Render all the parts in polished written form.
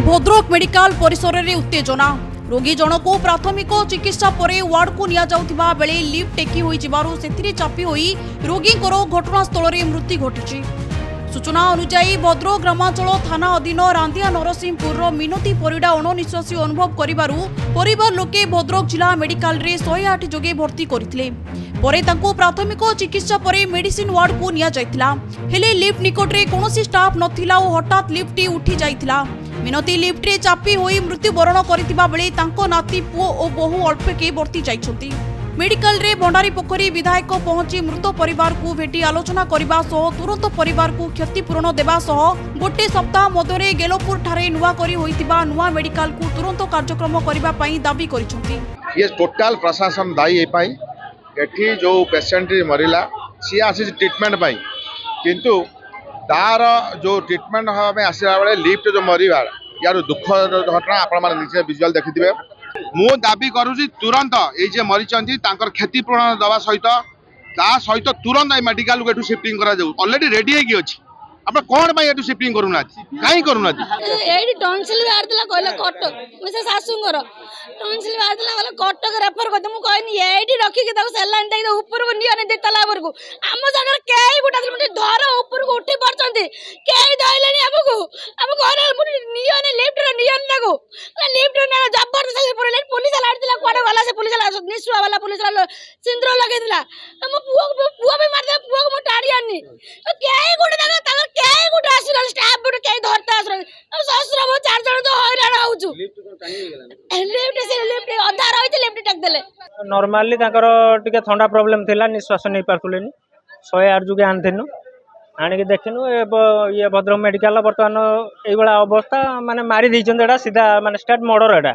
Bhadrak medical परिसर में उत्तेजना रोगी जनक प्राथमिक चिकित्सा पर वार्ड को निया बेले लिफ्ट टेकी से चापी रोगी घटनास्थल में मृत्यु घटी। सूचना अनुसार भद्रक ग्रामांचल थाना अधीन रांदिया नरसिंहपुर मिनती परिडा अणनिश्वासी अनुभव परिवार लोके भद्रक जिला मेडिकल रे 108 जोगे भर्ती करथिले। परे तांको प्राथमिक चिकित्सा पर मेडिसिन वार्ड को निया जायतिला। हेले लिफ्ट निकट रे कोनोसी स्टाफ नथिला और हठात लिफ्ट उठी जायतिला। मिनती लिफ्ट रे चापी होई मृत्युवरण करथिबा बेले तांको नाती पुओ और बहु अल्पके भर्ती जाइछथि। मेडिकल रे भंडारी पोखरी विधायक पहुंची मृत परिवार को भेटी आलोचना करबा सह तुरंत परिवार को क्षतिपूरण देबा सह गोटे सप्ताह मध्य गेलोपुर ठारे नुआ करी होइतिबा नुआ मेडिकल को तुरंत कार्यक्रम करबा पई दाबी करिसथि। ये टोटल प्रशासन दायी ए पाई एठी जो पेशेंट मरिला सी आसी ट्रीटमेंट पाई किंतु तार जो ट्रीटमेंट हमें आसला बेले लिफ्ट जो मरिबा यार दुख घटना आपण माने निजे विजुअल देखिथिबे। मु दाबी करूची तुरंत ये जे मरीचंती तांकर क्षतिपूरण दवा सहित तुरंत मेडिकल को एठू शिफ्टिंग करा जाऊ। ऑलरेडी रेडी है कि अछि आप कौन भाई एठू शिफ्टिंग करूना काई करूना एडी टॉन्सिल बारदला कहला कटक मुसे सासुंगर टॉन्सिल बारदला कहला कटक रेफर कर मु कहनी एडी रखी के ताऊ सेलाइन दे ऊपर को नियो ने दे तला ऊपर को हम जगह केई गुटा मुटे धर ऊपर को उठी पड़चंती केई धइलेनी हमको हम घर मुटे नियो ने लिफ्ट रे नियो ने को लिफ्ट ने जबरदस्त पड़ले पुलिस लाइट दिला कोडे वाला से पुलिस वाला निसुआ वाला पुलिस वाला सिंद्रो लगे दिला हम पुआ भी मार दे पुआ को टाड़ी आनी केई गुटा जगह केई गुटा आसुरल स्टाफ गुटा केई धरता आसुरल ससुर मो चार जण तो हैरान होउछु लिफ्ट अधा रहिते लिफ्ट टक देले। नॉर्मली ताकर टिके ठंडा प्रॉब्लम थिला निश्वास नै पारतुलेनी 108 जुगे आनथेनु आनिके देखिनु ये भद्रक मेडिकल बर्तमान एई बळा अवस्था माने मारी दैछन एडा सीधा माने स्टार्ट मर्डर एडा।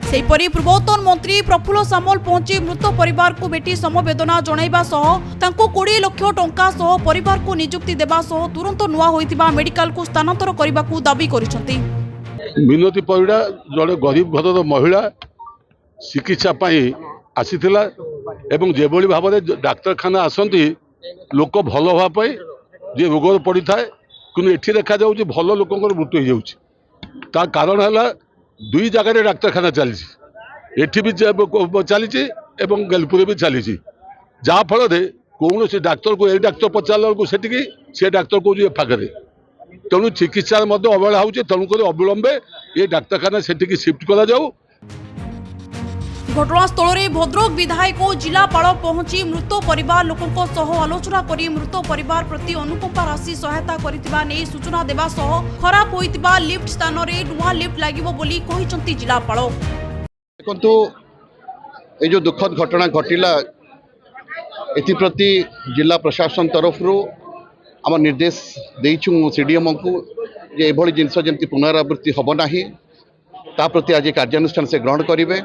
सेहीपरि पूर्वतन मंत्री प्रफुल्ल सामल पहुंची मृत परिवार को भेटी समवेदना जणाइबा सह तांको 20 लाख टंका सह परिवार को नियुक्ति देबा सह तुरंत नुआ होइतिबा मेडिकल को स्थानांतर करबाकू दाबी करिसथि। मिनती परिडा जड़े गरीब घर महिला चिकित्सा आसीथिला एवं जेभली भाव में डाक्तरखाना आसती लोक भल हाँपाई जे रोग पड़ी थाए कि एठी देखा जाऊँ भल लोक मृत्यु हो जाऊँ। कारण है दुई जगह डाक्तरखाना चली एठी भी चली गेलपुर भी चली जहाँफल कौन से डाक्तर को ए डाक्तर पचारा से डाक्तर कौन पाखे तेणु चिकित्सा अवहेला हो तेणुक अविलंबे ये डाक्तरखाना से शिफ्ट करा जाऊ। घटनास्थल में भद्रक विधायक और जिलापाल पहुंची मृत परिवार लोकों सह आलोचना करी मृत परिवार प्रति अनुकंपा राशि सहायता करितिबा नै सूचना देबा सह खराब होइतिबा लिफ्ट स्थान रे नुआ लिफ्ट लागिबो बोली कहिसंती जिलापाल। देखंतु ए जो दुखद घटना घटिला एथि प्रति जिला प्रशासन तरफ आम निर्देश देइछु सीडीएम को जे एभली जिनस जंती पुनरावृत्ति हबो नाही ता प्रति आज कार्यानुष्ठान से ग्रहण करेंगे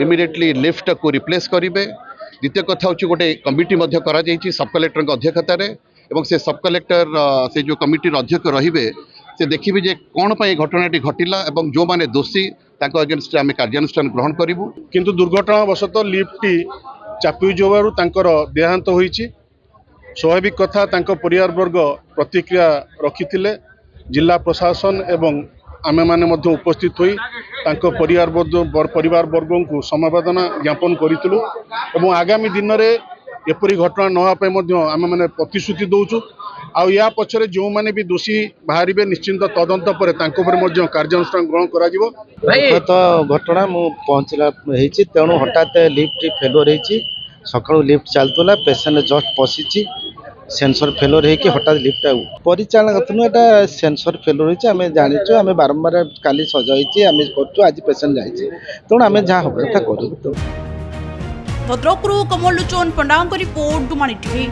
इमिडिएटली लिफ्ट को रिप्लेस करेंगे। द्वितीय कथा हूँ गोटे कमिटी करा सब कलेक्टर अध्यक्षतार एवं से सब कलेक्टर से जो कमिटी अध्यक्ष रे से देखिए जे कौन पर घटनाटी घटिला एवं जो माने दोषी अगेंस्ट आम कार्यानुष्ठान ग्रहण करूँ। किंतु दुर्घटनावशत लिफ्ट चापी जबार देहांत होइछि। स्वाभाविक कथा परिवार वर्ग प्रतिक्रिया रखी जिला प्रशासन एवं आमे माने मध्य उपस्थित होई परिवार वर्ग को समवेदना ज्ञापन करूँ और आगामी दिन में एपरी घटना नवाई आमे माने प्रतिश्रुति दौचु आ या पछरे जो माने भी दोषी बाहर निश्चिंत तदंत पर कार्यानुष्ठान ग्रहण कर घटना मु पहुँचला तेणु हठात लिफ्ट फेलोर होती सका लिफ्ट चलूला पेसेंट जस्ट पशिची सेंसर फेलोर हो हठात लिफ्ट परिचालन करता सेंसर फेलोर होती आम जाचु आम बारंबार काली सजाई आम कर आज पेसेंट जाइए तेणु आम जहाँ हम करूँ। भद्रक कमल लोचन पंडा रिपोर्ट डुमानी टीवी।